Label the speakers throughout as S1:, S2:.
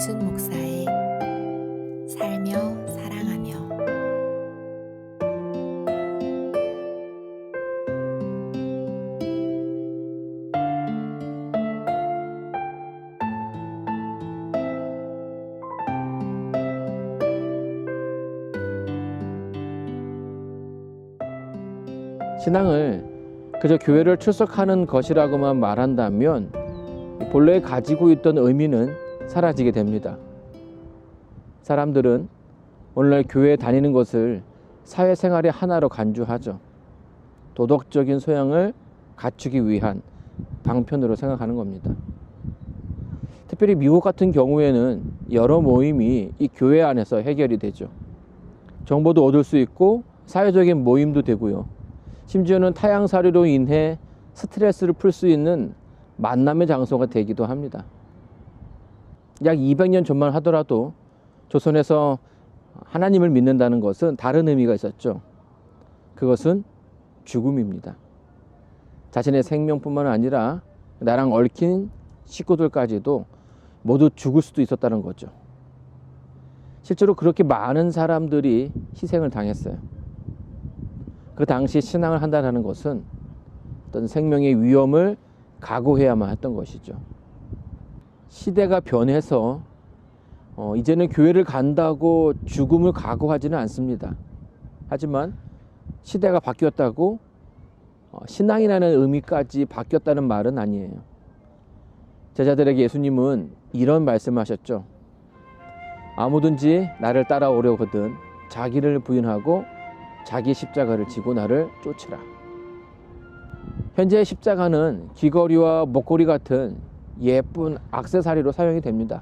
S1: 김윤순 목사의 살며 사랑하며.
S2: 신앙을 그저 교회를 출석하는 것이라고만 말한다면 본래 가지고 있던 의미는 사라지게 됩니다. 사람들은 오늘날 교회에 다니는 것을 사회생활의 하나로 간주하죠. 도덕적인 소양을 갖추기 위한 방편으로 생각하는 겁니다. 특별히 미국 같은 경우에는 여러 모임이 이 교회 안에서 해결이 되죠. 정보도 얻을 수 있고 사회적인 모임도 되고요. 심지어는 타향살이로 인해 스트레스를 풀 수 있는 만남의 장소가 되기도 합니다. 약 200년 전만 하더라도 조선에서 하나님을 믿는다는 것은 다른 의미가 있었죠. 그것은 죽음입니다. 자신의 생명뿐만 아니라 나랑 얽힌 식구들까지도 모두 죽을 수도 있었다는 거죠. 실제로 그렇게 많은 사람들이 희생을 당했어요. 그 당시 신앙을 한다는 것은 어떤 생명의 위험을 각오해야만 했던 것이죠. 시대가 변해서 이제는 교회를 간다고 죽음을 각오하지는 않습니다. 하지만 시대가 바뀌었다고 신앙이라는 의미까지 바뀌었다는 말은 아니에요. 제자들에게 예수님은 이런 말씀을 하셨죠. 아무든지 나를 따라오려거든 자기를 부인하고 자기 십자가를 지고 나를 쫓으라. 현재 십자가는 귀걸이와 목걸이 같은 예쁜 액세서리로 사용이 됩니다.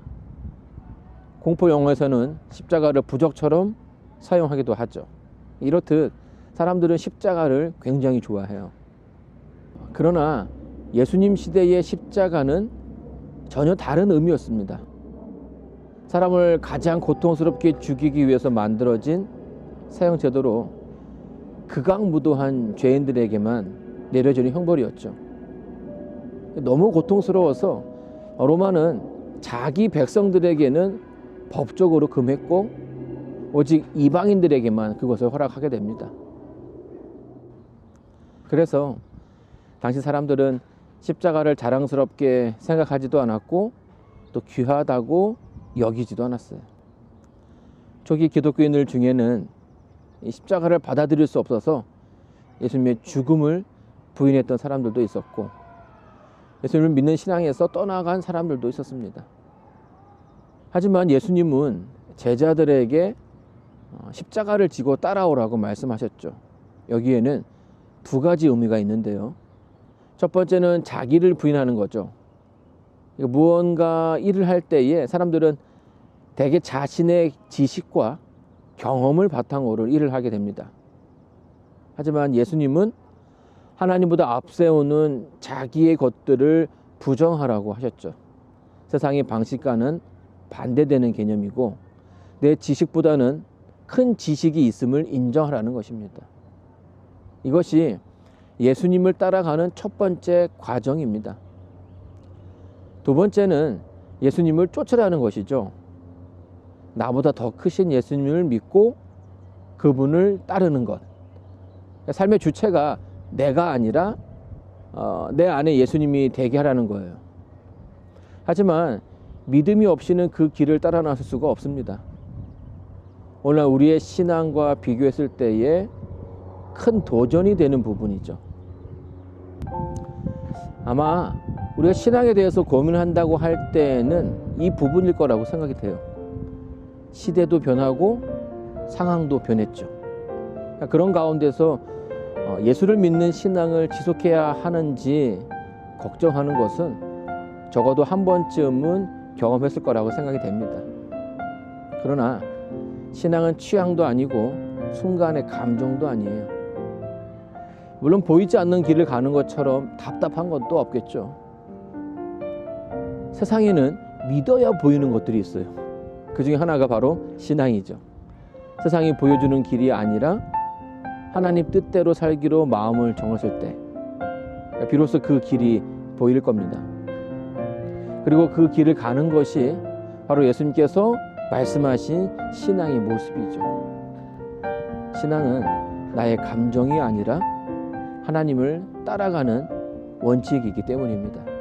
S2: 공포 영화에서는 십자가를 부적처럼 사용하기도 하죠. 이렇듯 사람들은 십자가를 굉장히 좋아해요. 그러나 예수님 시대의 십자가는 전혀 다른 의미였습니다. 사람을 가장 고통스럽게 죽이기 위해서 만들어진 사형 제도로 극악무도한 죄인들에게만 내려지는 형벌이었죠. 너무 고통스러워서 로마는 자기 백성들에게는 법적으로 금했고 오직 이방인들에게만 그것을 허락하게 됩니다. 그래서 당시 사람들은 십자가를 자랑스럽게 생각하지도 않았고 또 귀하다고 여기지도 않았어요. 초기 기독교인들 중에는 이 십자가를 받아들일 수 없어서 예수님의 죽음을 부인했던 사람들도 있었고 예수님을 믿는 신앙에서 떠나간 사람들도 있었습니다. 하지만 예수님은 제자들에게 십자가를 지고 따라오라고 말씀하셨죠. 여기에는 두 가지 의미가 있는데요. 첫 번째는 자기를 부인하는 거죠. 무언가 일을 할 때에 사람들은 대개 자신의 지식과 경험을 바탕으로 일을 하게 됩니다. 하지만 예수님은 하나님보다 앞세우는 자기의 것들을 부정하라고 하셨죠. 세상의 방식과는 반대되는 개념이고 내 지식보다는 큰 지식이 있음을 인정하라는 것입니다. 이것이 예수님을 따라가는 첫 번째 과정입니다. 두 번째는 예수님을 쫓으라는 것이죠. 나보다 더 크신 예수님을 믿고 그분을 따르는 것. 삶의 주체가 내가 아니라 내 안에 예수님이 되게 하라는 거예요. 하지만 믿음이 없이는 그 길을 따라 나설 수가 없습니다. 오늘 우리의 신앙과 비교했을 때에 큰 도전이 되는 부분이죠. 아마 우리가 신앙에 대해서 고민한다고 할 때는 이 부분일 거라고 생각이 돼요. 시대도 변하고 상황도 변했죠. 그런 가운데서 예수를 믿는 신앙을 지속해야 하는지 걱정하는 것은 적어도 한 번쯤은 경험했을 거라고 생각이 됩니다. 그러나 신앙은 취향도 아니고 순간의 감정도 아니에요. 물론 보이지 않는 길을 가는 것처럼 답답한 것도 없겠죠. 세상에는 믿어야 보이는 것들이 있어요. 그 중에 하나가 바로 신앙이죠. 세상이 보여주는 길이 아니라 하나님 뜻대로 살기로 마음을 정했을 때 비로소 그 길이 보일 겁니다. 그리고 그 길을 가는 것이 바로 예수님께서 말씀하신 신앙의 모습이죠. 신앙은 나의 감정이 아니라 하나님을 따라가는 원칙이기 때문입니다.